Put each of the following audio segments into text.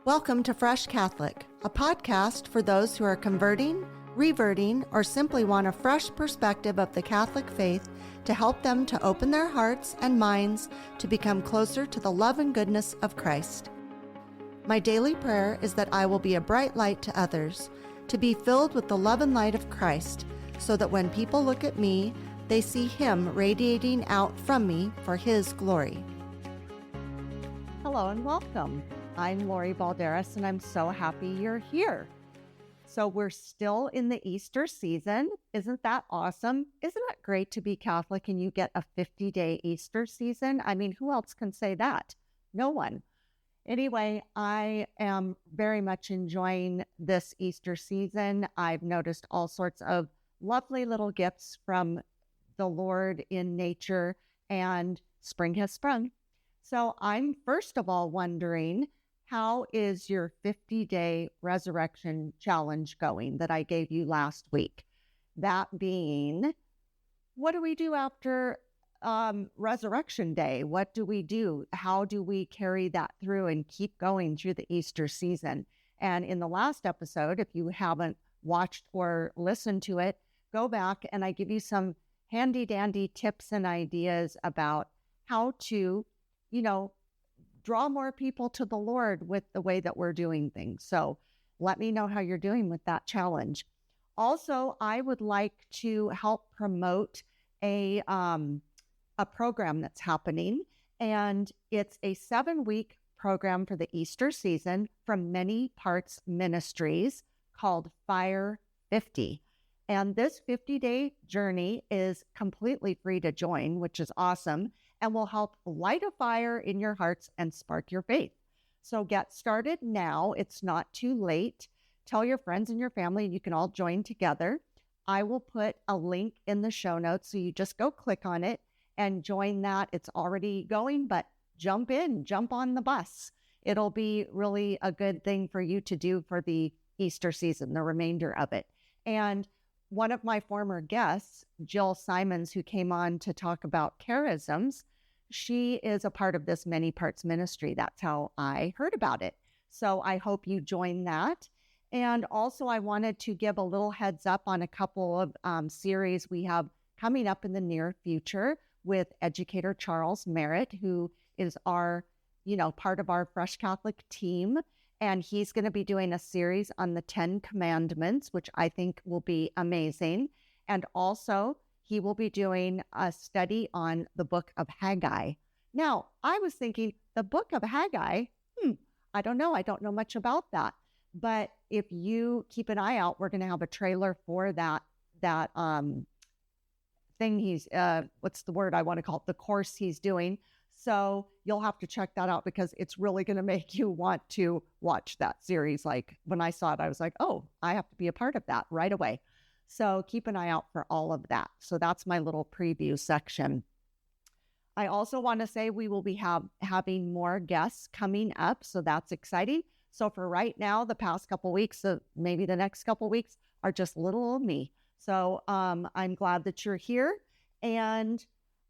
Welcome to Fresh Catholic, a podcast for those who are converting, reverting, or simply want a fresh perspective of the Catholic faith to help them to open their hearts and minds to become closer to the love and goodness of Christ. My daily prayer is that I will be a bright light to others, to be filled with the love and light of Christ, so that when people look at me, they see Him radiating out from me for His glory. Hello and welcome. I'm Lori Balderas, and I'm so happy you're here. So we're still in the Easter season. Isn't that awesome? Isn't it great to be Catholic and you get a 50-day Easter season? I mean, who else can say that? No one. Anyway, I am very much enjoying this Easter season. I've noticed all sorts of lovely little gifts from the Lord in nature, and spring has sprung. So I'm first of all wondering, how is your 50-day resurrection challenge going that I gave you last week? That being, what do we do after Resurrection Day? What do we do? How do we carry that through and keep going through the Easter season? And in the last episode, if you haven't watched or listened to it, go back and I give you some handy dandy tips and ideas about how to, draw more people to the Lord with the way that we're doing things. So let me know how you're doing with that challenge. Also, I would like to help promote a program that's happening, and it's a 7-week program for the Easter season from Many Parts Ministries called Fire 50. And this 50-day journey is completely free to join, which is awesome, and will help light a fire in your hearts and spark your faith. So get started now. It's not too late. Tell your friends and your family, and you can all join together. I will put a link in the show notes, so you just go click on it and join that. It's already going, but jump on the bus. It'll be really a good thing for you to do for the Easter season, the remainder of it. And one of my former guests, Jill Simons, who came on to talk about charisms, she is a part of this Many Parts Ministry. That's how I heard about it. So I hope you join that. And also I wanted to give a little heads up on a couple of series we have coming up in the near future with educator Charles Merritt, who is our, part of our Fresh Catholic team. And he's going to be doing a series on the 10 Commandments, which I think will be amazing. And also, he will be doing a study on the book of Haggai. Now, I was thinking, the book of Haggai, I don't know. I don't know much about that. But if you keep an eye out, we're going to have a trailer for that thing he's, what's the word I want to call it? The course he's doing. So you'll have to check that out because it's really going to make you want to watch that series. Like when I saw it, I was like, oh, I have to be a part of that right away. So keep an eye out for all of that. So that's my little preview section. I also want to say we will be having more guests coming up. So that's exciting. So for right now, the past couple weeks, maybe the next couple weeks are just little old me. So I'm glad that you're here. And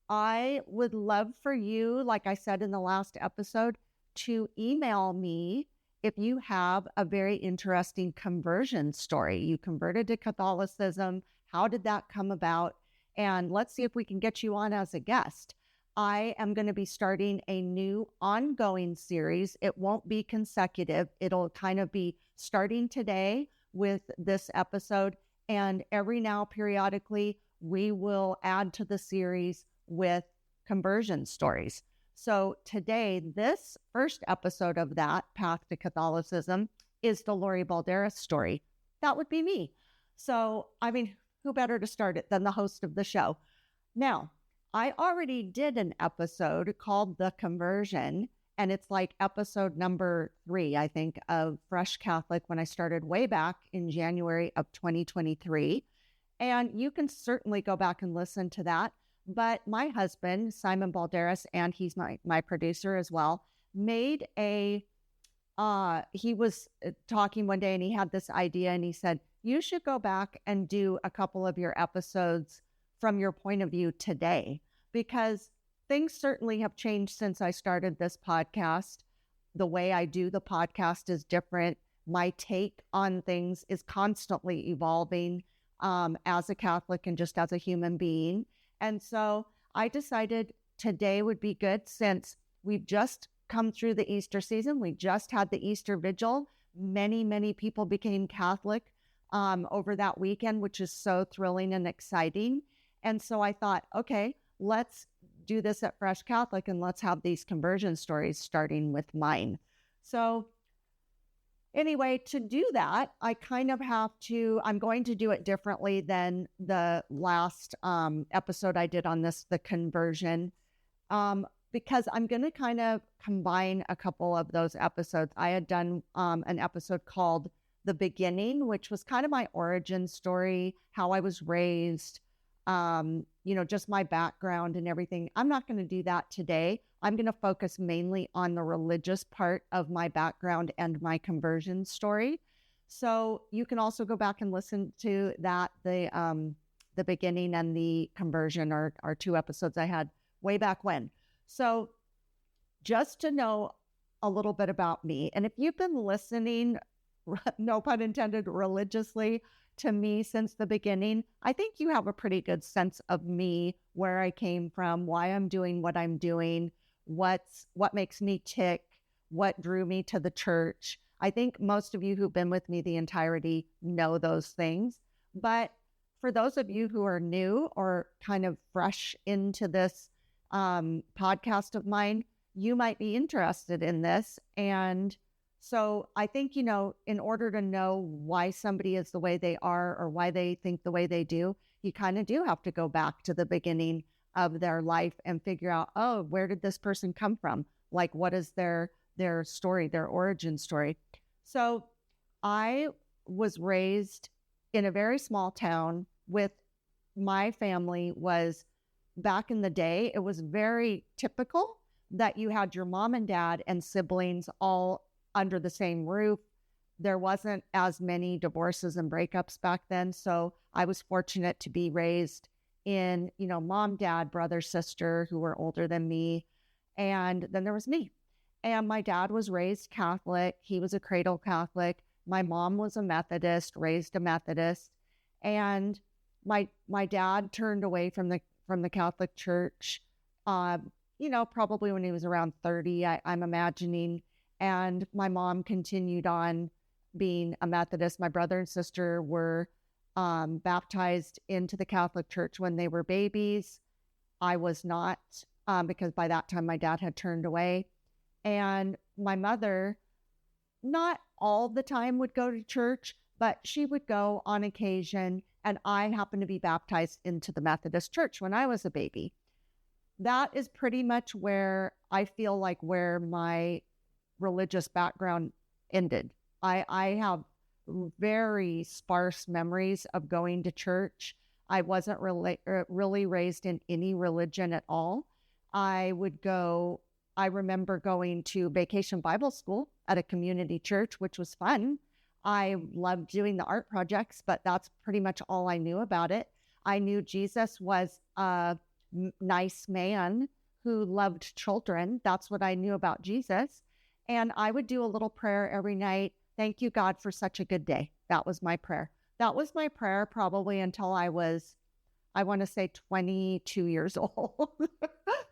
I would love for you, like I said in the last episode, to email me if you have a very interesting conversion story. You converted to Catholicism. How did that come about? And let's see if we can get you on as a guest. I am going to be starting a new ongoing series. It won't be consecutive. It'll kind of be starting today with this episode. And every now, periodically, we will add to the series with conversion stories. So today, this first episode of that, Path to Catholicism, is the Lori Balderas story. That would be me. So, who better to start it than the host of the show? Now, I already did an episode called The Conversion, and it's like episode number 3, I think, of Fresh Catholic when I started way back in January of 2023. And you can certainly go back and listen to that. But my husband, Simon Balderas, and he's my producer as well, made he was talking one day and he had this idea and he said, you should go back and do a couple of your episodes from your point of view today, because things certainly have changed since I started this podcast. the way I do the podcast is different. My take on things is constantly evolving as a Catholic and just as a human being. And so I decided today would be good since we've just come through the Easter season. We just had the Easter Vigil. Many, many people became Catholic over that weekend, which is so thrilling and exciting. And so I thought, okay, let's do this at Fresh Catholic and let's have these conversion stories starting with mine. So anyway, to do that, I kind of I'm going to do it differently than the last episode I did on this, the conversion, because I'm going to kind of combine a couple of those episodes. I had done an episode called The Beginning, which was kind of my origin story, how I was raised, just my background and everything. I'm not going to do that today. I'm going to focus mainly on the religious part of my background and my conversion story. So you can also go back and listen to that. The Beginning and the Conversion are two episodes I had way back when. So just to know a little bit about me, and if you've been listening, no pun intended, religiously to me since the beginning, I think you have a pretty good sense of me, where I came from, why I'm doing what I'm doing, what makes me tick, what drew me to the church. I think most of you who've been with me the entirety know those things. But for those of you who are new or kind of fresh into this podcast of mine, you might be interested in this. And so I think, in order to know why somebody is the way they are or why they think the way they do, you kind of do have to go back to the beginning of their life and figure out, oh, where did this person come from? Like, what is their story, their origin story? So I was raised in a very small town with my family. Was back in the day, it was very typical that you had your mom and dad and siblings all under the same roof. There wasn't as many divorces and breakups back then. So I was fortunate to be raised in, mom, dad, brother, sister, who were older than me. And then there was me. And my dad was raised Catholic. He was a cradle Catholic. My mom was a Methodist, raised a Methodist. And my dad turned away from the Catholic Church, probably when he was around 30, I'm imagining. And my mom continued on being a Methodist. My brother and sister were baptized into the Catholic Church when they were babies. I was not, because by that time my dad had turned away. And my mother, not all the time, would go to church, but she would go on occasion. And I happened to be baptized into the Methodist Church when I was a baby. That is pretty much where I feel like where my religious background ended. I have very sparse memories of going to church. I wasn't really raised in any religion at all. I remember going to vacation Bible school at a community church, which was fun. I loved doing the art projects, but that's pretty much all I knew about it. I knew Jesus was a nice man who loved children. That's what I knew about Jesus. And I would do a little prayer every night. Thank you, God, for such a good day. That was my prayer. That was my prayer probably until I was, I want to say 22 years old.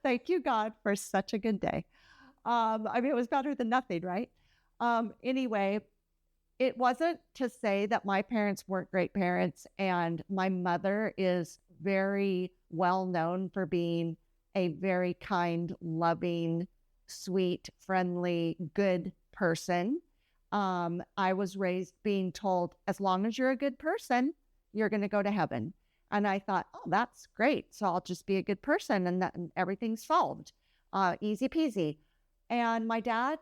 Thank you, God, for such a good day. It was better than nothing, right? Anyway, it wasn't to say that my parents weren't great parents. And my mother is very well known for being a very kind, loving, sweet, friendly, good person. I was raised being told, as long as you're a good person, you're going to go to heaven. And I thought, oh, that's great. So I'll just be a good person and everything's solved. Easy peasy. And my dad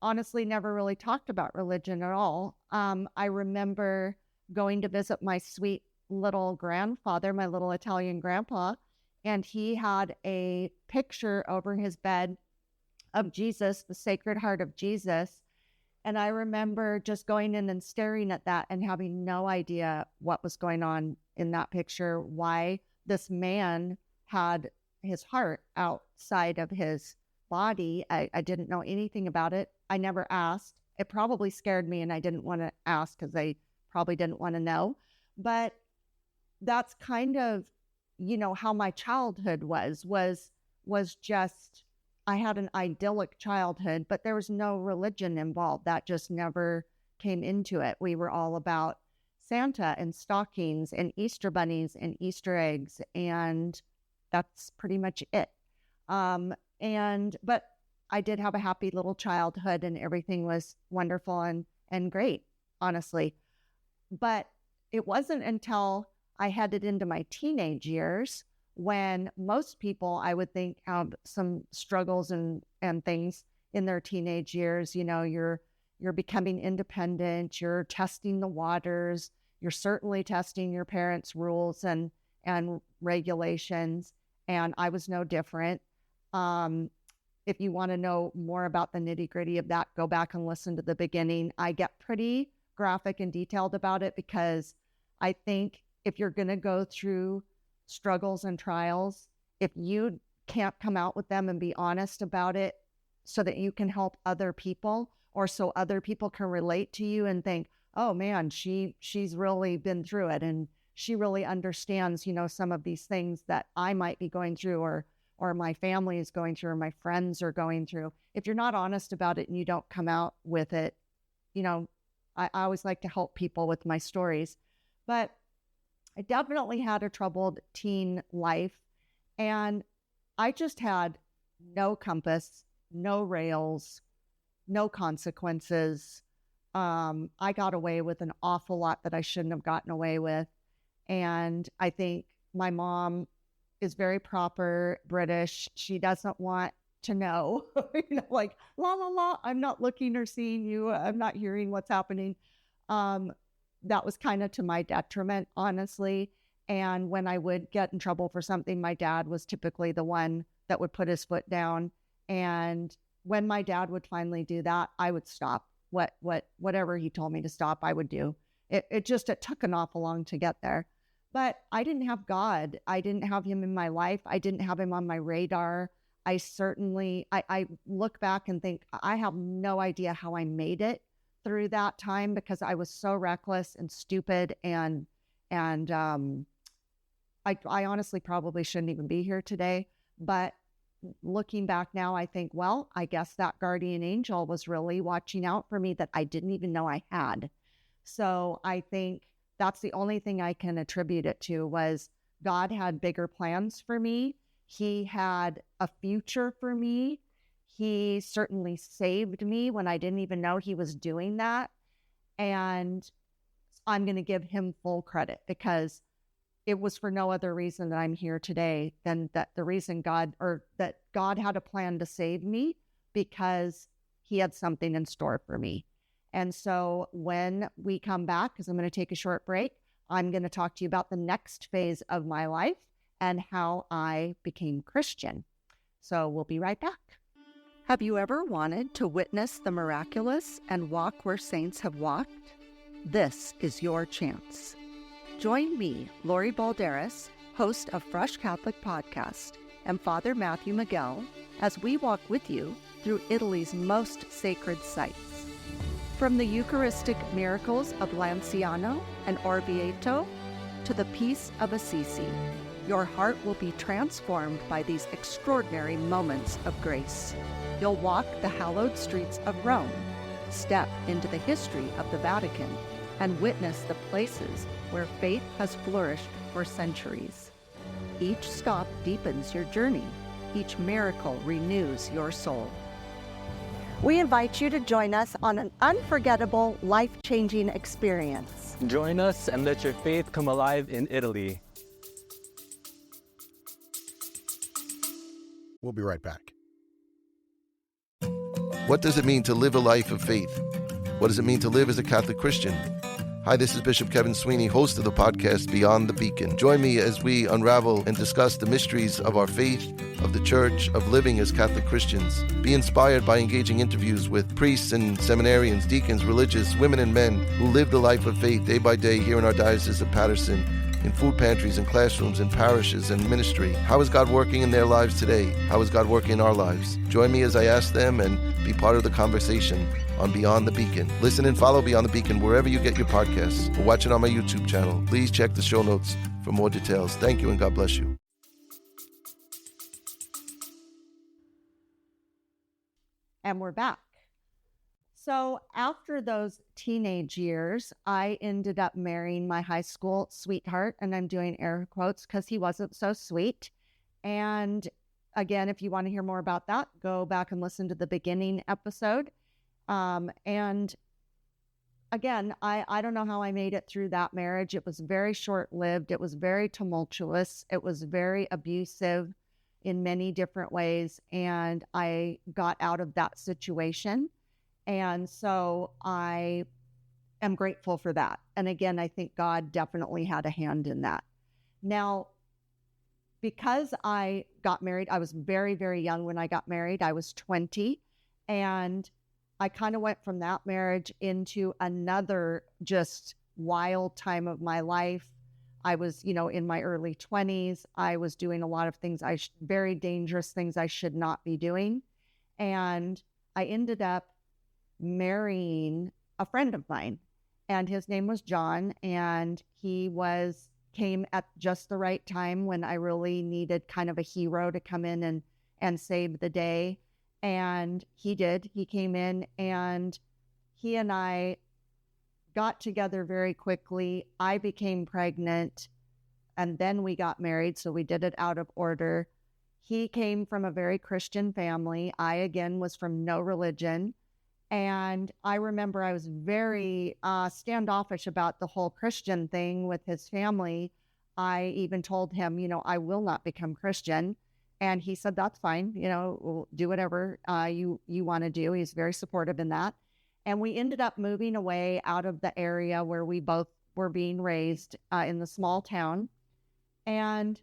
honestly never really talked about religion at all. I remember going to visit my sweet little grandfather, my little Italian grandpa, and he had a picture over his bed of Jesus, the Sacred Heart of Jesus. And I remember just going in and staring at that and having no idea what was going on in that picture, why this man had his heart outside of his body. I didn't know anything about it. I never asked. It probably scared me, and I didn't want to ask because I probably didn't want to know. But that's kind of, how my childhood was just, I had an idyllic childhood, but there was no religion involved. That just never came into it. We were all about Santa and stockings and Easter bunnies and Easter eggs, and that's pretty much it. But I did have a happy little childhood, and everything was wonderful and great, honestly. But it wasn't until I headed into my teenage years when most people, I would think, have some struggles and things in their teenage years. You're becoming independent, you're testing the waters, you're certainly testing your parents' rules and regulations, and I was no different. If you want to know more about the nitty-gritty of that, go back and listen to the beginning. I get pretty graphic and detailed about it because I think if you're going to go through struggles and trials, if you can't come out with them and be honest about it so that you can help other people, or so other people can relate to you and think, oh man, she's really been through it and she really understands, some of these things that I might be going through or my family is going through or my friends are going through. If you're not honest about it and you don't come out with it, I always like to help people with my stories. But I definitely had a troubled teen life, and I just had no compass, no rails, no consequences. I got away with an awful lot that I shouldn't have gotten away with. And I think my mom is very proper British. She doesn't want to know, like, la, la, la, I'm not looking or seeing you. I'm not hearing what's happening. That was kind of to my detriment, honestly. And when I would get in trouble for something, my dad was typically the one that would put his foot down. And when my dad would finally do that, I would stop. Whatever he told me to stop, I would do. It took an awful long to get there. But I didn't have God. I didn't have him in my life. I didn't have him on my radar. I look back and think I have no idea how I made it through that time because I was so reckless and stupid and I honestly probably shouldn't even be here today. But looking back now, I think, well, I guess that guardian angel was really watching out for me that I didn't even know I had. So I think that's the only thing I can attribute it to was God had bigger plans for me. He had a future for me. He certainly saved me when I didn't even know he was doing that. And I'm going to give him full credit because it was for no other reason that I'm here today than that that God had a plan to save me because he had something in store for me. And so when we come back, because I'm going to take a short break, I'm going to talk to you about the next phase of my life and how I became Christian. So we'll be right back. Have you ever wanted to witness the miraculous and walk where saints have walked? This is your chance. Join me, Lori Balderas, host of Fresh Catholic Podcast, and Father Matthew Miguel, as we walk with you through Italy's most sacred sites. From the Eucharistic miracles of Lanciano and Orvieto to the peace of Assisi, your heart will be transformed by these extraordinary moments of grace. You'll walk the hallowed streets of Rome, step into the history of the Vatican, and witness the places where faith has flourished for centuries. Each stop deepens your journey. Each miracle renews your soul. We invite you to join us on an unforgettable, life-changing experience. Join us and let your faith come alive in Italy. We'll be right back. What does it mean to live a life of faith? What does it mean to live as a Catholic Christian? Hi, this is Bishop Kevin Sweeney, host of the podcast Beyond the Beacon. Join me as we unravel and discuss the mysteries of our faith, of the Church, of living as Catholic Christians. Be inspired by engaging interviews with priests and seminarians, deacons, religious, women and men who live the life of faith day by day here in our Diocese of Paterson in food pantries and classrooms, in parishes and ministry. How is God working in their lives today? How is God working in our lives? Join me as I ask them and be part of the conversation on Beyond the Beacon. Listen and follow Beyond the Beacon wherever you get your podcasts, or watch it on my YouTube channel. Please check the show notes for more details. Thank you and God bless you. And we're back. So after those teenage years, I ended up marrying my high school sweetheart, and I'm doing air quotes because he wasn't so sweet. And again, if you want to hear more about that, go back and listen to the beginning episode. And again, I don't know how I made it through that marriage. It was very short-lived. It was very tumultuous. It was very abusive in many different ways. And I got out of that situation. And so I am grateful for that. And again, I think God definitely had a hand in that. Now, because I got married, I was very, very young when I got married. I was 20. And I kind of went from that marriage into another just wild time of my life. I was, in my early 20s. I was doing a lot of things, very dangerous things I should not be doing. And I ended up marrying a friend of mine, and his name was John, and he came at just the right time when I really needed kind of a hero to come in and save the day. And he did. He came in, and he and I got together very quickly. I became pregnant, and then we got married, so we did it out of order. He came from a very Christian family. I, again, was from no religion. And I remember I was very standoffish about the whole Christian thing with his family. I even told him, I will not become Christian. And he said, that's fine. We'll do whatever you want to do. He's very supportive in that. And we ended up moving away out of the area where we both were being raised in the small town. And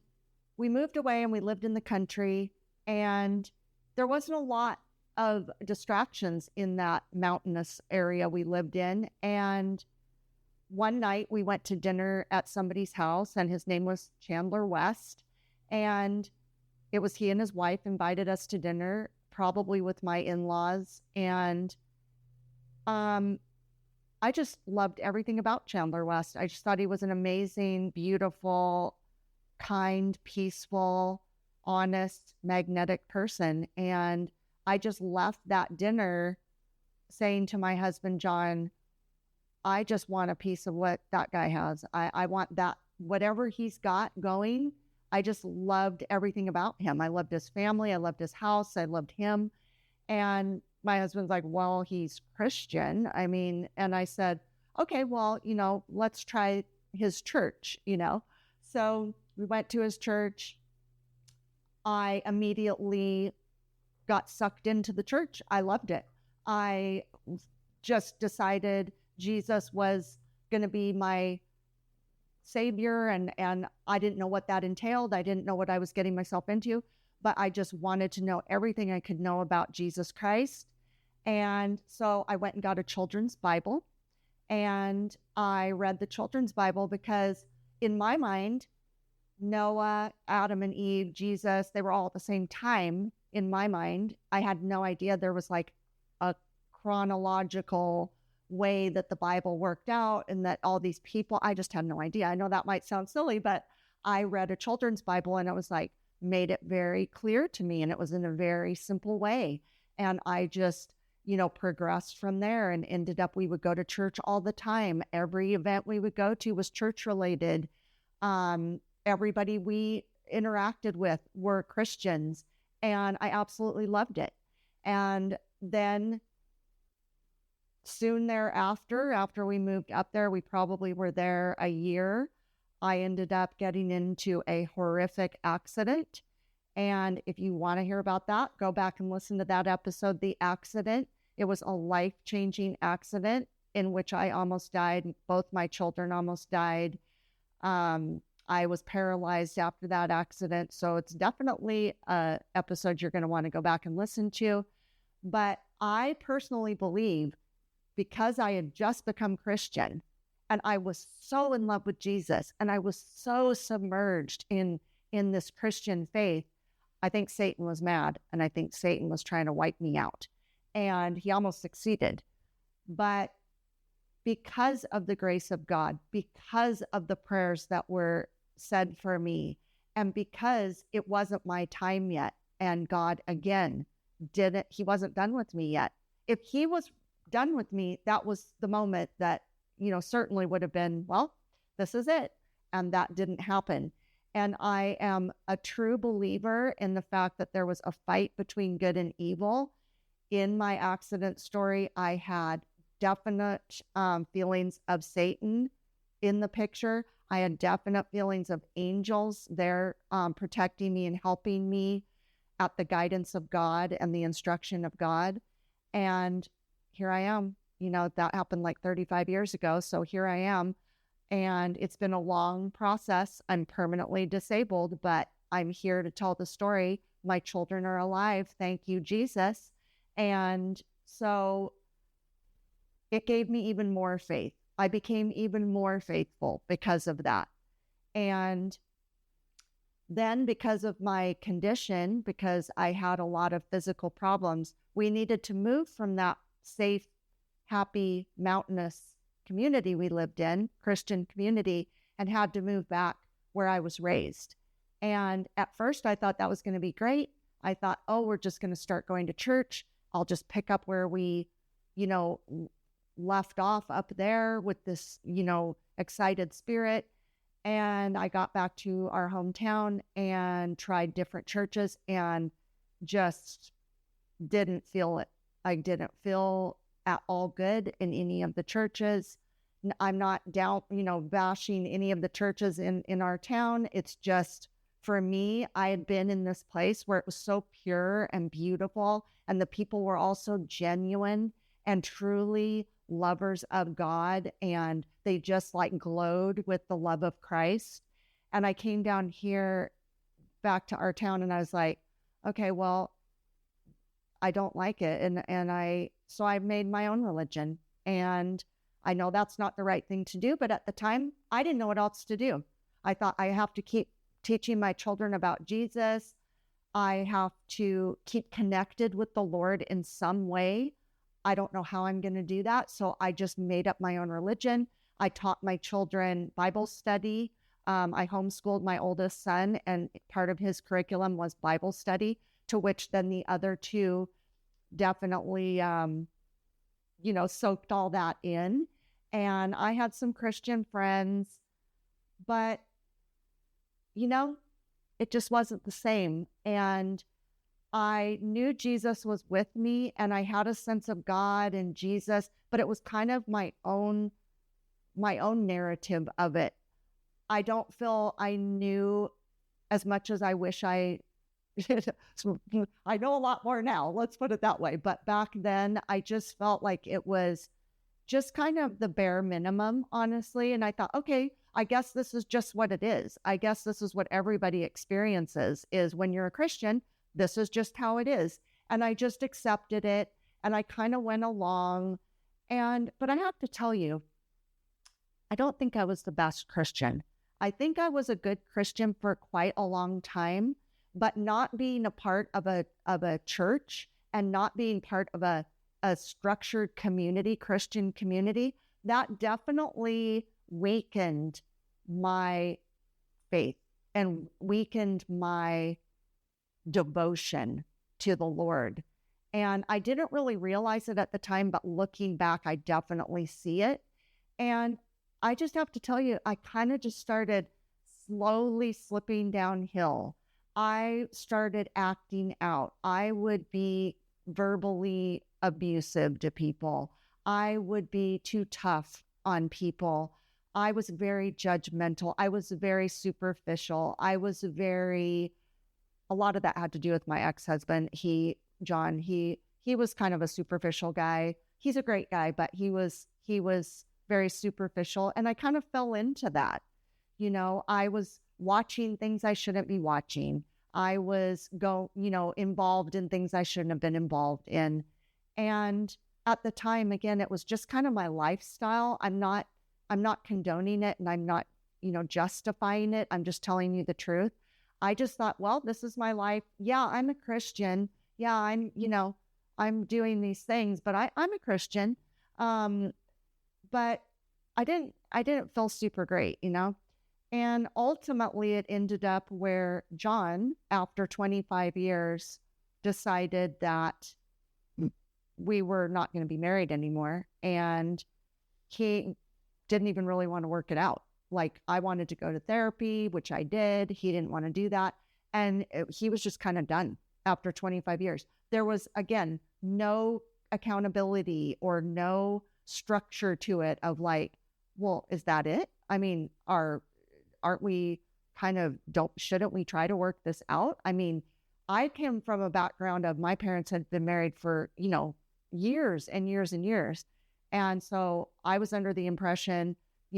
we moved away and we lived in the country. And there wasn't a lot of distractions in that mountainous area we lived in. And one night we went to dinner at somebody's house, and his name was Chandler West. And it was he and his wife invited us to dinner, probably with my in-laws. And I just loved everything about Chandler West. I just thought he was an amazing, beautiful, kind, peaceful, honest, magnetic person. And I just left that dinner saying to my husband, John, I just want a piece of what that guy has. I want that, whatever he's got going. I just loved everything about him. I loved his family. I loved his house. I loved him. And my husband's like, well, he's Christian. And I said, okay, well, let's try his church, So we went to his church. I immediately got sucked into the church. I loved it. I just decided Jesus was going to be my savior, and I didn't know what that entailed. I didn't know what I was getting myself into, but I just wanted to know everything I could know about Jesus Christ. And so I went and got a children's Bible, and I read the children's Bible because in my mind, Noah, Adam and Eve, Jesus, they were all at the same time. In my mind, I had no idea there was like a chronological way that the Bible worked out, and that all these people, I just had no idea. I know that might sound silly, but I read a children's Bible, and it was like, made it very clear to me, and it was in a very simple way. And I just, progressed from there and ended up, we would go to church all the time. Every event we would go to was church related. Everybody we interacted with were Christians, and I absolutely loved it. And then soon thereafter, after we moved up there, we probably were there a year, I ended up getting into a horrific accident. And if you want to hear about that, go back and listen to that episode, The Accident. It was a life-changing accident in which I almost died. Both my children almost died. I was paralyzed after that accident. So it's definitely an episode you're going to want to go back and listen to. But I personally believe, because I had just become Christian And I was so in love with Jesus, and I was so submerged in this Christian faith. I think Satan was mad, and I think Satan was trying to wipe me out, and he almost succeeded. But because of the grace of God, because of the prayers that were said for me, and because it wasn't my time yet, and God again he wasn't done with me yet. If he was done with me, that was the moment that, certainly would have been, well, this is it. And that didn't happen. And I am a true believer in the fact that there was a fight between good and evil. In my accident story, I had definite feelings of Satan in the picture. I had definite feelings of angels there protecting me and helping me at the guidance of God and the instruction of God. And here I am. That happened like 35 years ago. So here I am. And it's been a long process. I'm permanently disabled, but I'm here to tell the story. My children are alive. Thank you, Jesus. And so it gave me even more faith. I became even more faithful because of that. And then because of my condition, because I had a lot of physical problems, we needed to move from that safe, happy, mountainous community we lived in, Christian community, and had to move back where I was raised. And at first I thought that was going to be great. I thought, we're just going to start going to church. I'll just pick up where we, left off up there with this, excited spirit. And I got back to our hometown and tried different churches and just didn't feel it. I didn't feel at all good in any of the churches. I'm not down, bashing any of the churches in our town. It's just, for me, I had been in this place where it was so pure and beautiful, and the people were also genuine and truly lovers of God, and they just glowed with the love of Christ. And I came down here back to our town, and I was like, okay, well, I don't like it. So I made my own religion, and I know that's not the right thing to do, but at the time I didn't know what else to do. I thought I have to keep teaching my children about Jesus. I have to keep connected with the Lord in some way. I don't know how I'm going to do that. So I just made up my own religion. I taught my children Bible study. I homeschooled my oldest son, and part of his curriculum was Bible study, to which then the other two definitely, soaked all that in. And I had some Christian friends, but, it just wasn't the same. And I knew Jesus was with me, and I had a sense of God and Jesus, but it was kind of my own narrative of it. I don't feel I knew as much as I wish I I know a lot more now, let's put it that way. But back then, I just felt like it was just kind of the bare minimum, honestly. And I thought, okay, I guess this is just what it is. I guess this is what everybody experiences, is when you're a Christian, this is just how it is. And I just accepted it, and I kind of went along. But I have to tell you, I don't think I was the best Christian. I think I was a good Christian for quite a long time, but not being a part of a church and not being part of a structured community, Christian community, that definitely weakened my faith and weakened my devotion to the Lord. And I didn't really realize it at the time, but looking back, I definitely see it. And I just have to tell you, I kind of just started slowly slipping downhill. I started acting out. I would be verbally abusive to people. I would be too tough on people. I was very judgmental. I was very superficial. A lot of that had to do with my ex-husband. John, he was kind of a superficial guy. He's a great guy, but he was very superficial. And I kind of fell into that. I was watching things I shouldn't be watching. I was involved in things I shouldn't have been involved in. And at the time, again, it was just kind of my lifestyle. I'm not I'm not condoning it, and I'm not, justifying it. I'm just telling you the truth. I just thought, well, this is my life. Yeah, I'm a Christian. Yeah, I'm doing these things, but I'm a Christian. But I didn't feel super great, And ultimately it ended up where John, after 25 years, decided that we were not going to be married anymore. And he didn't even really want to work it out. Like, I wanted to go to therapy, which I did. He didn't want to do that. And he was just kind of done after 25 years. There was, again, no accountability or no structure to it of like, well, is that it? I mean, aren't we shouldn't we try to work this out? I mean, I came from a background of my parents had been married for, years and years and years. And so I was under the impression,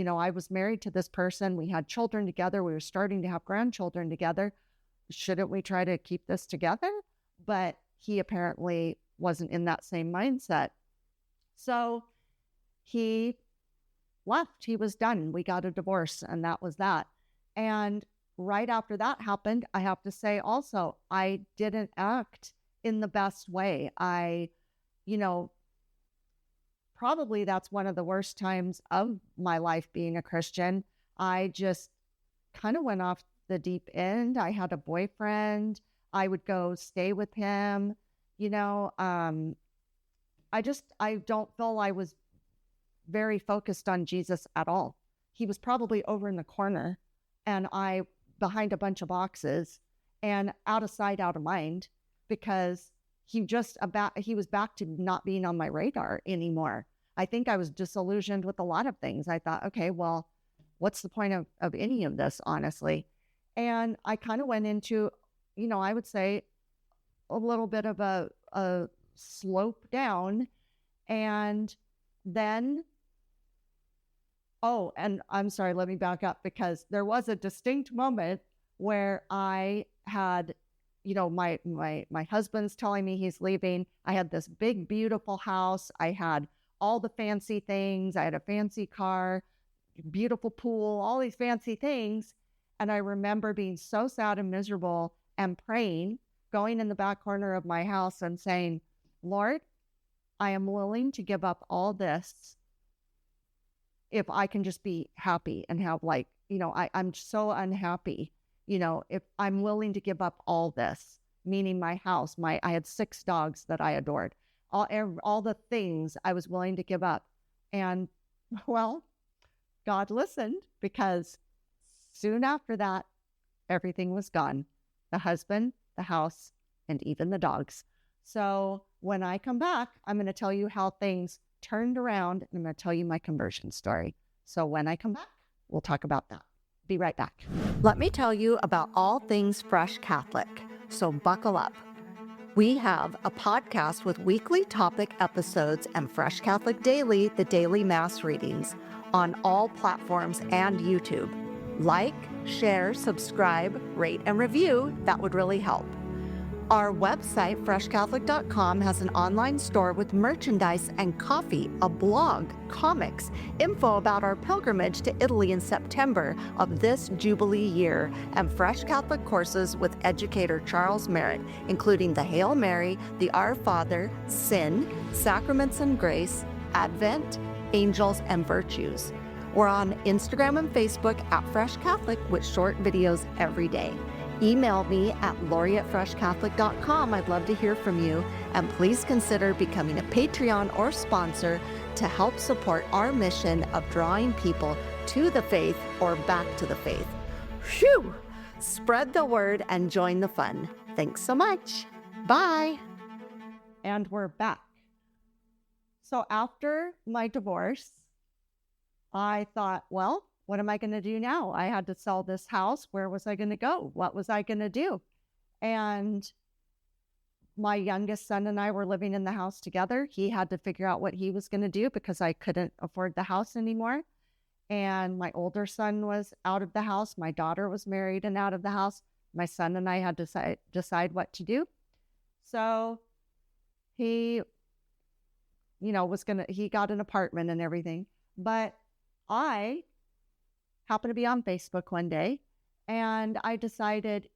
I was married to this person. We had children together. We were starting to have grandchildren together. Shouldn't we try to keep this together? But he apparently wasn't in that same mindset. So he left. He was done. We got a divorce, and that was that. And right after that happened, I have to say also, I didn't act in the best way. Probably that's one of the worst times of my life being a Christian. I just kind of went off the deep end. I had a boyfriend. I would go stay with him. I don't feel I was very focused on Jesus at all. He was probably over in the corner and I behind a bunch of boxes and out of sight, out of mind, because he was back to not being on my radar anymore. I think I was disillusioned with a lot of things. I thought, okay, well, what's the point of any of this, honestly? And I kind of went into, I would say a little bit of a slope down. And then, and I'm sorry, let me back up, because there was a distinct moment where I had, my husband's telling me he's leaving. I had this big, beautiful house. I had all the fancy things. I had a fancy car, beautiful pool, all these fancy things. And I remember being so sad and miserable and praying, going in the back corner of my house and saying, Lord, I am willing to give up all this if I can just be happy and have I'm so unhappy. If I'm willing to give up all this, meaning my house, I had 6 dogs that I adored, all the things I was willing to give up. And well, God listened, because soon after that, everything was gone. The husband, the house, and even the dogs. So when I come back, I'm going to tell you how things turned around, and I'm going to tell you my conversion story. So when I come back, we'll talk about that. Be right back. Let me tell you about all things Fresh Catholic. So buckle up. We have a podcast with weekly topic episodes and Fresh Catholic Daily, the daily Mass readings, on all platforms and YouTube. Like, share, subscribe, rate, and review. That would really help. Our website, freshcatholic.com, has an online store with merchandise and coffee, a blog, comics, info about our pilgrimage to Italy in September of this Jubilee year, and Fresh Catholic courses with educator Charles Merritt, including the Hail Mary, the Our Father, Sin, Sacraments and Grace, Advent, Angels, and Virtues. We're on Instagram and Facebook at Fresh Catholic with short videos every day. Email me at lori@freshcatholic.com. I'd love to hear from you. And please consider becoming a Patreon or sponsor to help support our mission of drawing people to the faith or back to the faith. Phew! Spread the word and join the fun. Thanks so much. Bye. And we're back. So after my divorce, I thought, well, what am I going to do now? I had to sell this house. Where was I going to go? What was I going to do? And my youngest son and I were living in the house together. He had to figure out what he was going to do because I couldn't afford the house anymore. And my older son was out of the house. My daughter was married and out of the house. My son and I had to decide what to do. So he, he got an apartment and everything. But I happened to be on Facebook one day, and I decided,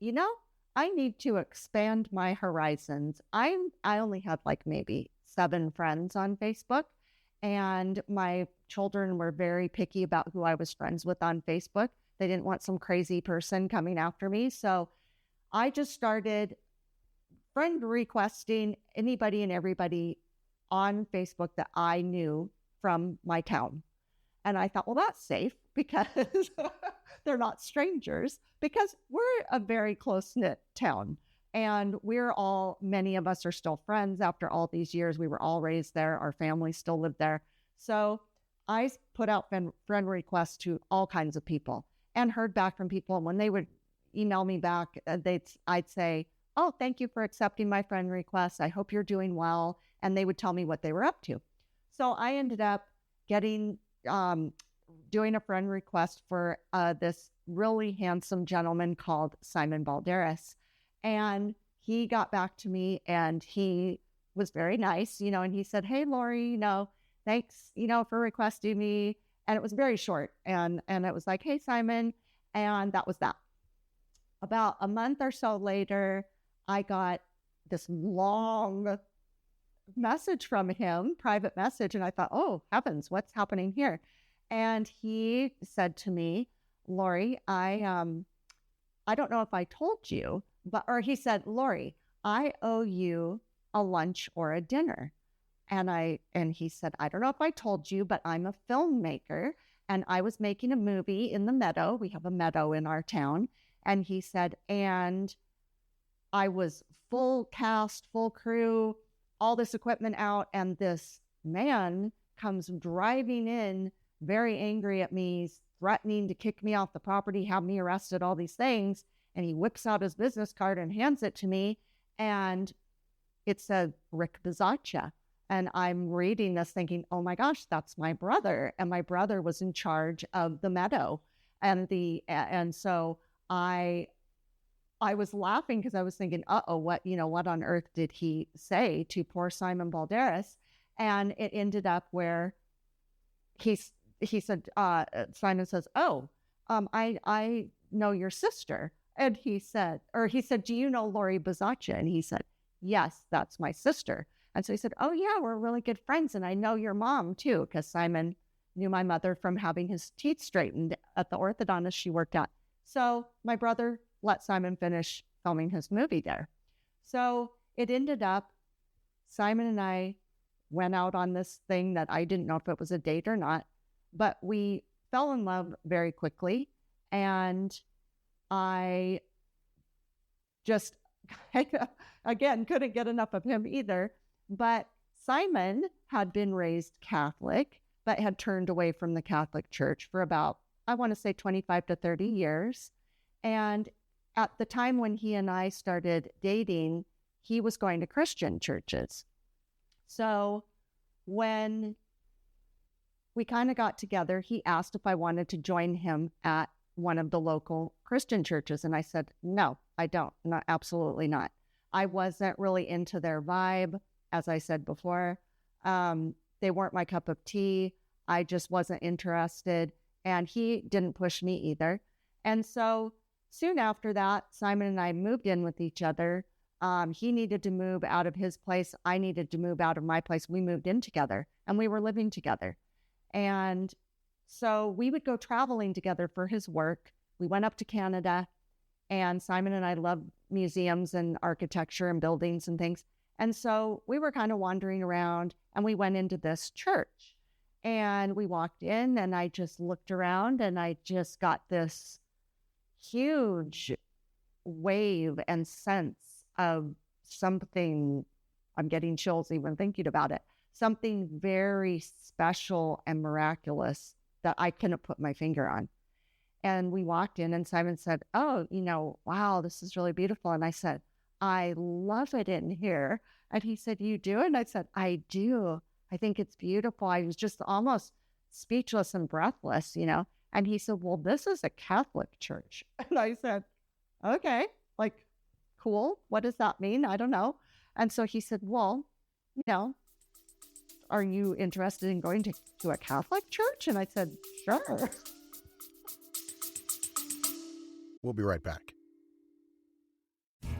I need to expand my horizons. I only had like maybe 7 friends on Facebook, and my children were very picky about who I was friends with on Facebook. They didn't want some crazy person coming after me. So I just started friend requesting anybody and everybody on Facebook that I knew from my town. And I thought, well, that's safe because they're not strangers, because we're a very close-knit town. And many of us are still friends after all these years. We were all raised there. Our families still live there. So I put out friend requests to all kinds of people and heard back from people. And when they would email me back, I'd say, oh, thank you for accepting my friend request. I hope you're doing well. And they would tell me what they were up to. So I ended up doing a friend request for this really handsome gentleman called Simon Balderas. And he got back to me, and he was very nice, and he said, hey, Lori, thanks, for requesting me. And it was very short. And it was like, hey, Simon. And that was that. About a month or so later, I got this long message from him, private message. And I thought, oh, heavens, what's happening here? And he said to me, Lori, I don't know if I told you, or he said, Lori, I owe you a lunch or a dinner. And he said, I don't know if I told you, but I'm a filmmaker, and I was making a movie in the meadow. We have a meadow in our town. And he said, and I was full cast, full crew, all this equipment out, and this man comes driving in, very angry at me, threatening to kick me off the property, have me arrested, all these things. And he whips out his business card and hands it to me. And it said Rick Bizzaccia. And I'm reading this thinking, oh my gosh, that's my brother. And my brother was in charge of the meadow. And so I was laughing because I was thinking, what on earth did he say to poor Simon Balderas? And it ended up where he said, Simon says, I know your sister. And he said, do you know Lori Bizzaccia? And he said, yes, that's my sister. And so he said, oh yeah, we're really good friends. And I know your mom too, because Simon knew my mother from having his teeth straightened at the orthodontist she worked at. So my brother let Simon finish filming his movie there. So it ended up, Simon and I went out on this thing that I didn't know if it was a date or not, but we fell in love very quickly. And I just, again, couldn't get enough of him either. But Simon had been raised Catholic, but had turned away from the Catholic Church for about, I want to say 25 to 30 years. And at the time when he and I started dating, he was going to Christian churches. So when we kind of got together, he asked if I wanted to join him at one of the local Christian churches. And I said, no, I don't. Not, absolutely not. I wasn't really into their vibe. As I said before, they weren't my cup of tea. I just wasn't interested. And he didn't push me either. And so soon after that, Simon and I moved in with each other. He needed to move out of his place. I needed to move out of my place. We moved in together and we were living together. And so we would go traveling together for his work. We went up to Canada, and Simon and I love museums and architecture and buildings and things. And so we were kind of wandering around, and we went into this church, and we walked in, and I just looked around, and I just got this huge wave and sense of something. I'm getting chills even thinking about it. Something very special and miraculous that I couldn't put my finger on. And we walked in, and Simon said, oh, wow, this is really beautiful. And I said, I love it in here. And he said, you do? And I said, I do. I think it's beautiful. I was just almost speechless and breathless, And he said, well, this is a Catholic church. And I said, okay, cool. What does that mean? I don't know. And so he said, well, are you interested in going to a Catholic church? And I said, sure. We'll be right back.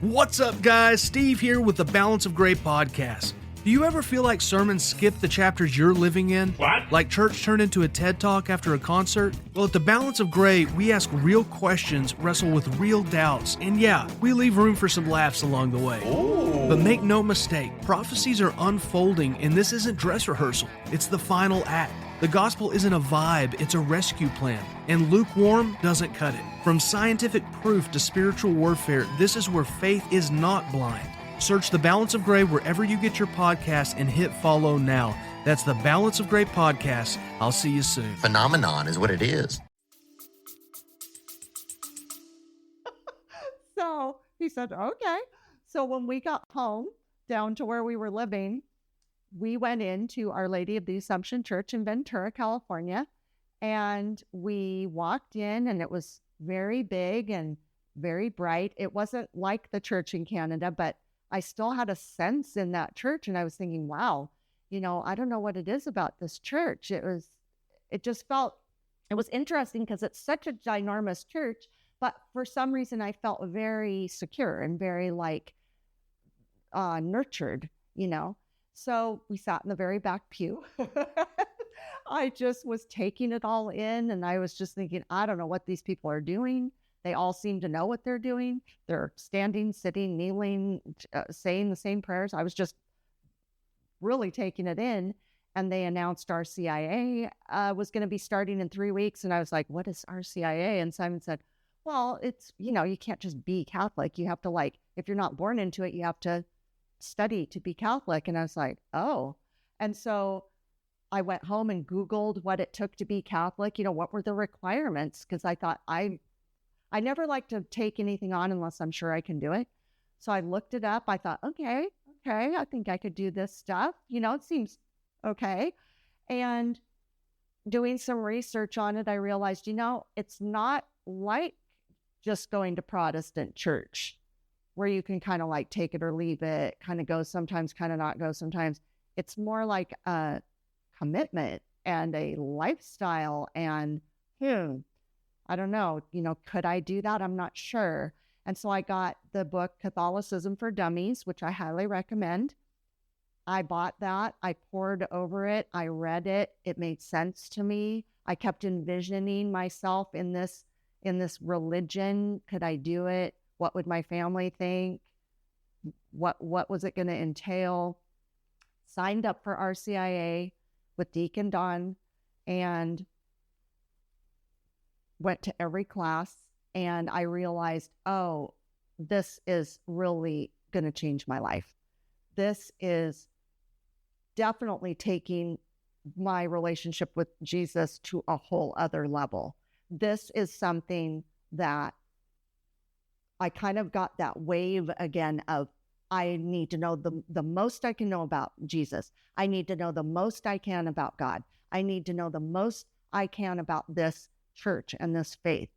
What's up, guys? Steve here with the Balance of Gray podcast. Do you ever feel like sermons skip the chapters you're living in? What? Like church turned into a TED Talk after a concert? Well, at the Balance of Gray, we ask real questions, wrestle with real doubts, and yeah, we leave room for some laughs along the way. Ooh. But make no mistake, prophecies are unfolding, and this isn't dress rehearsal. It's the final act. The gospel isn't a vibe, it's a rescue plan. And lukewarm doesn't cut it. From scientific proof to spiritual warfare, this is where faith is not blind. Search The Balance of Gray wherever you get your podcasts and hit follow now. That's The Balance of Gray podcast. I'll see you soon. Phenomenon is what it is. So he said, okay. So when we got home down to where we were living, we went into Our Lady of the Assumption Church in Ventura, California, and we walked in, and it was very big and very bright. It wasn't like the church in Canada, but I still had a sense in that church, and I was thinking, wow, I don't know what it is about this church. It was interesting because it's such a ginormous church, but for some reason I felt very secure and very nurtured, So we sat in the very back pew. I just was taking it all in, and I was just thinking, I don't know what these people are doing. They all seem to know what they're doing. They're standing, sitting, kneeling, saying the same prayers. I was just really taking it in. And they announced RCIA was going to be starting in 3 weeks. And I was like, what is RCIA? And Simon said, well, it's, you can't just be Catholic. You have to if you're not born into it, you have to study to be Catholic. And I was like, oh. And so I went home and Googled what it took to be Catholic. What were the requirements? Because I thought I never like to take anything on unless I'm sure I can do it. So I looked it up. I thought, okay, I think I could do this stuff. It seems okay. And doing some research on it, I realized, it's not like just going to Protestant church where you can kind of take it or leave it, kind of go sometimes, kind of not go sometimes. It's more like a commitment and a lifestyle. And I don't know, could I do that? I'm not sure. And so I got the book Catholicism for Dummies, which I highly recommend. I bought that. I pored over it. I read it. It made sense to me. I kept envisioning myself in this religion. Could I do it? What would my family think? What was it going to entail? Signed up for RCIA with Deacon Don and went to every class. And I realized, oh, this is really going to change my life. This is definitely taking my relationship with Jesus to a whole other level. This is something that I kind of got that wave again of, I need to know the most I can know about Jesus. I need to know the most I can about God. I need to know the most I can about this church and this faith.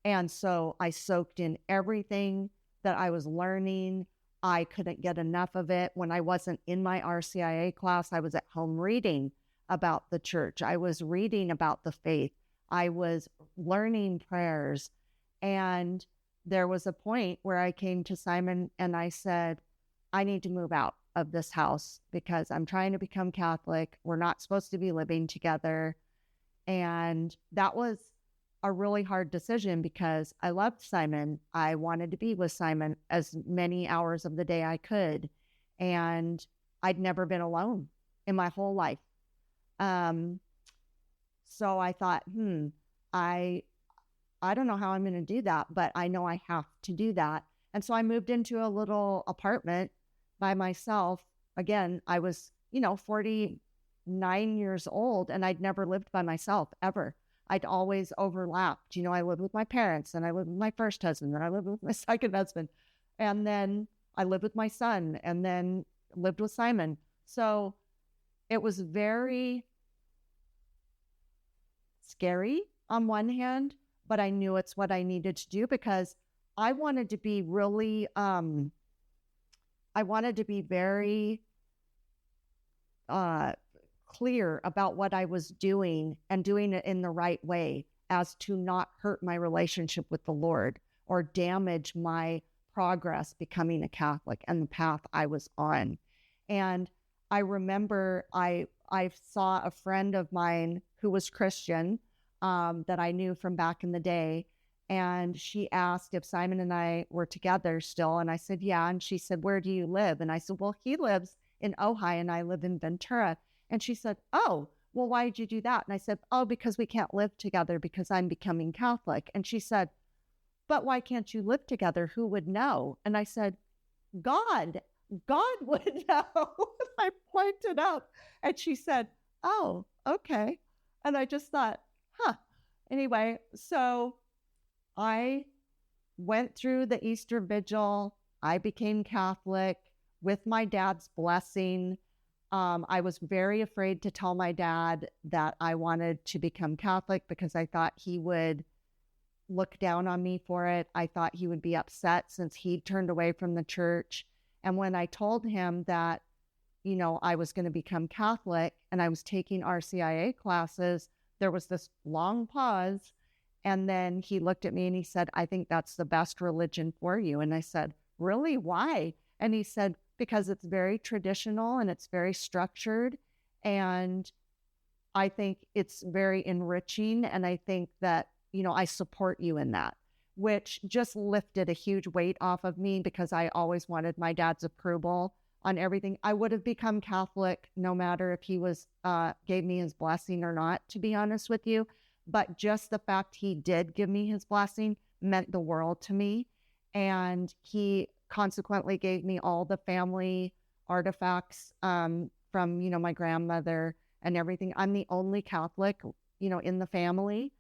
And so I soaked in everything that I was learning. I couldn't get enough of it. When I wasn't in my RCIA class, I was at home reading about the church. I was reading about the faith. I was learning prayers. And there was a point where I came to Simon and I said, I need to move out of this house because I'm trying to become Catholic. We're not supposed to be living together. And that was a really hard decision because I loved Simon. I wanted to be with Simon as many hours of the day I could. And I'd never been alone in my whole life. So I thought, I don't know how I'm going to do that, but I know I have to do that. And so I moved into a little apartment by myself. Again, I was, 49 years old and I'd never lived by myself ever. I'd always overlapped. I lived with my parents and I lived with my first husband and I lived with my second husband. And then I lived with my son and then lived with Simon. So it was very scary on one hand, but I knew it's what I needed to do because I wanted to be really, very clear about what I was doing and doing it in the right way as to not hurt my relationship with the Lord or damage my progress becoming a Catholic and the path I was on. And I remember I saw a friend of mine who was Christian that I knew from back in the day. And she asked if Simon and I were together still. And I said, yeah. And she said, where do you live? And I said, well, he lives in Ojai and I live in Ventura. And she said, oh, well, why did you do that? And I said, oh, because we can't live together because I'm becoming Catholic. And she said, but why can't you live together? Who would know? And I said, God would know. I pointed up and she said, oh, okay. And I just thought, Anyway, so I went through the Easter Vigil. I became Catholic with my dad's blessing. I was very afraid to tell my dad that I wanted to become Catholic because I thought he would look down on me for it. I thought he would be upset since he'd turned away from the church. And when I told him that, I was going to become Catholic and I was taking RCIA classes, there was this long pause. And then he looked at me and he said, I think that's the best religion for you. And I said, really? Why? And he said, because it's very traditional and it's very structured. And I think it's very enriching. And I think that, I support you in that, which just lifted a huge weight off of me because I always wanted my dad's approval on everything. I would have become Catholic no matter if he gave me his blessing or not, to be honest with you. But just the fact he did give me his blessing meant the world to me. And he consequently gave me all the family artifacts from, my grandmother and everything. I'm the only Catholic, in the family,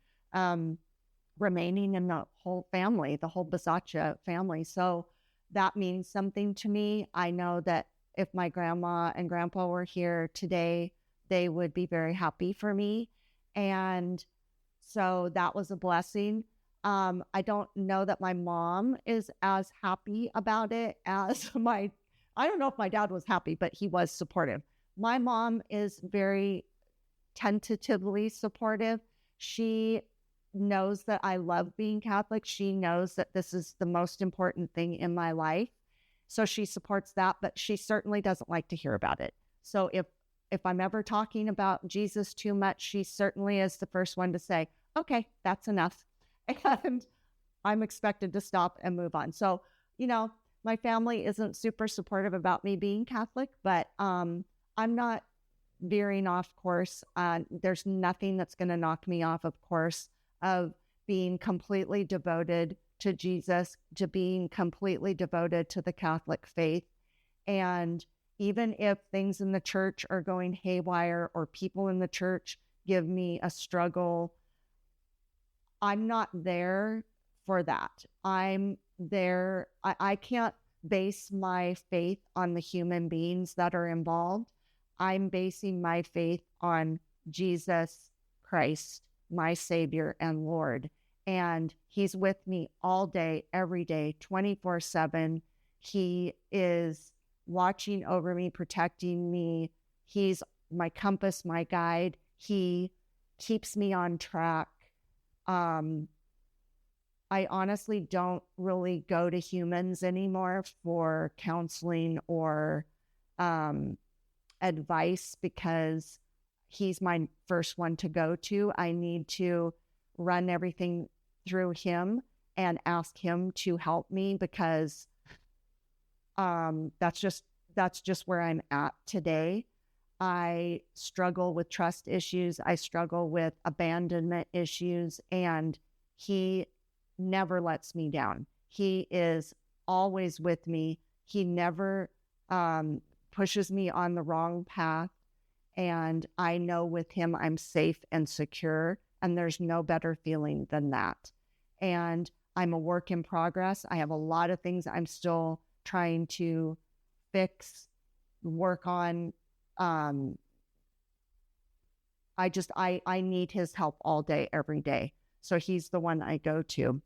remaining in the whole family, the whole Basacha family. So that means something to me. I know that if my grandma and grandpa were here today, they would be very happy for me. And so that was a blessing. I don't know that my mom is as happy about it as I don't know if my dad was happy, but he was supportive. My mom is very tentatively supportive. She knows that I love being Catholic. She knows that this is the most important thing in my life. So she supports that, but she certainly doesn't like to hear about it. So if I'm ever talking about Jesus too much, she certainly is the first one to say, okay, that's enough. And I'm expected to stop and move on. So, my family isn't super supportive about me being Catholic, but I'm not veering off course. There's nothing that's going to knock me off of course of being completely devoted to Jesus, to being completely devoted to the Catholic faith. And even if things in the church are going haywire or people in the church give me a struggle, I'm not there for that. I'm there. I can't base my faith on the human beings that are involved. I'm basing my faith on Jesus Christ, my Savior and Lord. And he's with me all day, every day, 24/7. He is watching over me, protecting me. He's my compass, my guide. He keeps me on track. I honestly don't really go to humans anymore for counseling or advice because he's my first one to go to. I need to run everything through him and ask him to help me because that's just where I'm at today. I struggle with trust issues. I struggle with abandonment issues, and he never lets me down. He is always with me. He never pushes me on the wrong path. And I know with him, I'm safe and secure. And there's no better feeling than that. And I'm a work in progress. I have a lot of things I'm still trying to fix, work on. I need his help all day, every day. So he's the one I go to.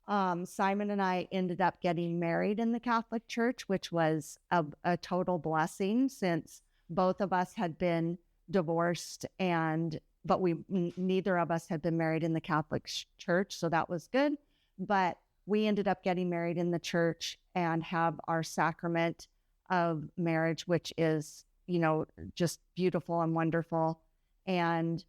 Simon and I ended up getting married in the Catholic Church, which was a total blessing since both of us had been divorced, but neither of us had been married in the Catholic Church, so that was good. But we ended up getting married in the church and have our sacrament of marriage, which is, just beautiful and wonderful. And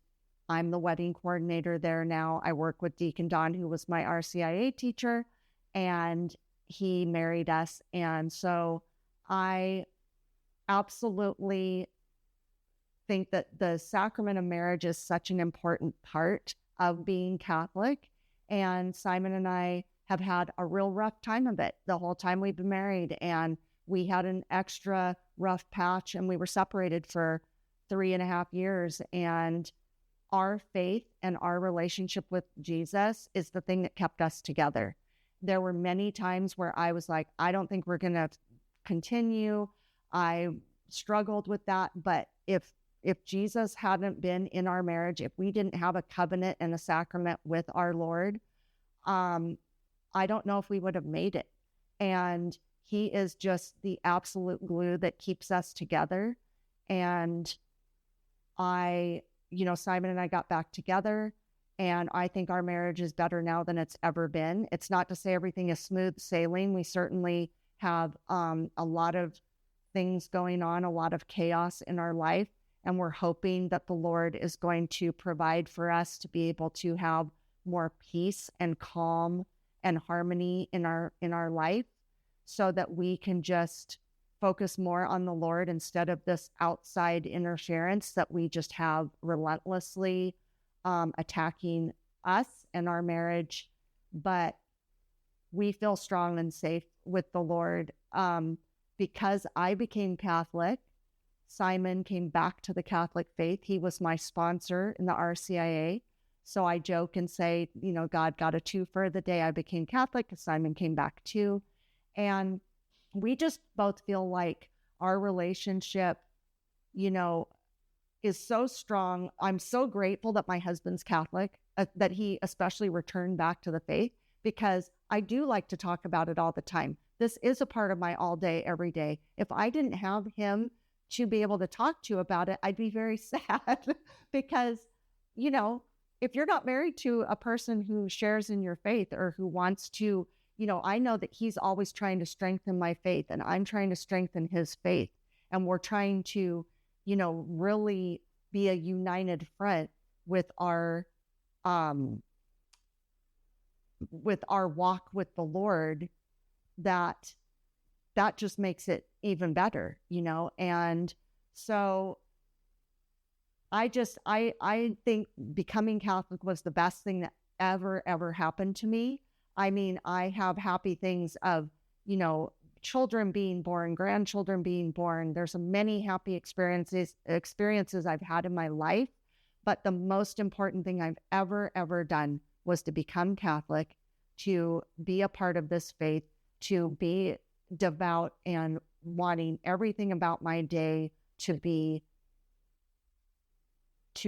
I'm the wedding coordinator there now. I work with Deacon Don, who was my RCIA teacher, and he married us. And so I absolutely think that the sacrament of marriage is such an important part of being Catholic. And Simon and I have had a real rough time of it the whole time we've been married. And we had an extra rough patch, and we were separated for 3.5 years. And our faith and our relationship with Jesus is the thing that kept us together. There were many times where I was like, I don't think we're going to continue. I struggled with that. But if Jesus hadn't been in our marriage, if we didn't have a covenant and a sacrament with our Lord, I don't know if we would have made it. And he is just the absolute glue that keeps us together. And Simon and I got back together, and I think our marriage is better now than it's ever been. It's not to say everything is smooth sailing. We certainly have a lot of things going on, a lot of chaos in our life, and we're hoping that the Lord is going to provide for us to be able to have more peace and calm and harmony in our life, so that we can just focus more on the Lord instead of this outside interference that we just have relentlessly attacking us and our marriage. But we feel strong and safe with the Lord. Because I became Catholic, Simon came back to the Catholic faith. He was my sponsor in the RCIA. So I joke and say, God got a twofer the day I became Catholic, because Simon came back too. And we just both feel like our relationship, is so strong. I'm so grateful that my husband's Catholic, that he especially returned back to the faith, because I do like to talk about it all the time. This is a part of my all day, every day. If I didn't have him to be able to talk to about it, I'd be very sad because, if you're not married to a person who shares in your faith or who wants to, I know that he's always trying to strengthen my faith, and I'm trying to strengthen his faith. And we're trying to, really be a united front with our walk with the Lord, that just makes it even better, And so I think becoming Catholic was the best thing that ever happened to me. I mean, I have happy things of, children being born, grandchildren being born. There's many happy experiences I've had in my life. But the most important thing I've ever done was to become Catholic, to be a part of this faith, to be devout and wanting everything about my day to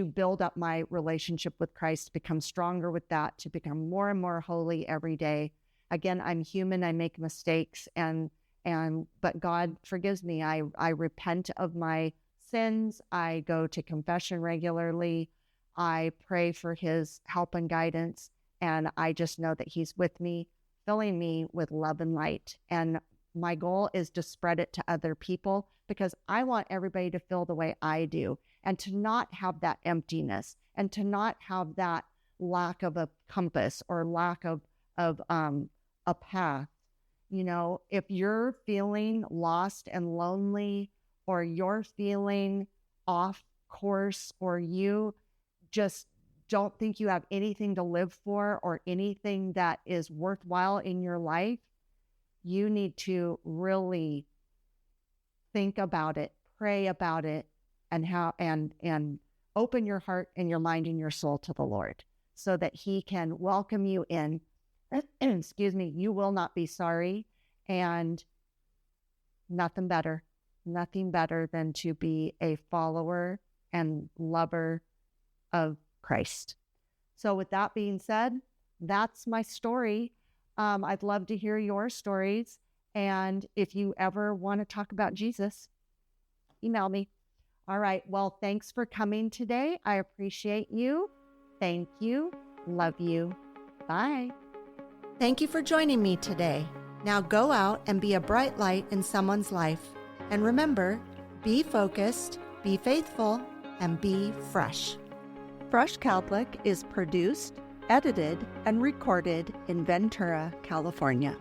build up my relationship with Christ, to become stronger with that, to become more and more holy every day. Again, I'm human, I make mistakes, but God forgives me. I repent of my sins. I go to confession regularly. I pray for his help and guidance, and I just know that he's with me, filling me with love and light. And my goal is to spread it to other people, because I want everybody to feel the way I do, and to not have that emptiness, and to not have that lack of a compass or lack of a path. If you're feeling lost and lonely, or you're feeling off course, or you just don't think you have anything to live for or anything that is worthwhile in your life, you need to really think about it, pray about it, and open your heart and your mind and your soul to the Lord, so that he can welcome you in. Excuse me, you will not be sorry. And nothing better than to be a follower and lover of Christ. So with that being said, that's my story. I'd love to hear your stories. And if you ever want to talk about Jesus, email me. All right. Well, thanks for coming today. I appreciate you. Thank you. Love you. Bye. Thank you for joining me today. Now go out and be a bright light in someone's life. And remember, be focused, be faithful, and be fresh. Fresh Catholic is produced, edited, and recorded in Ventura, California.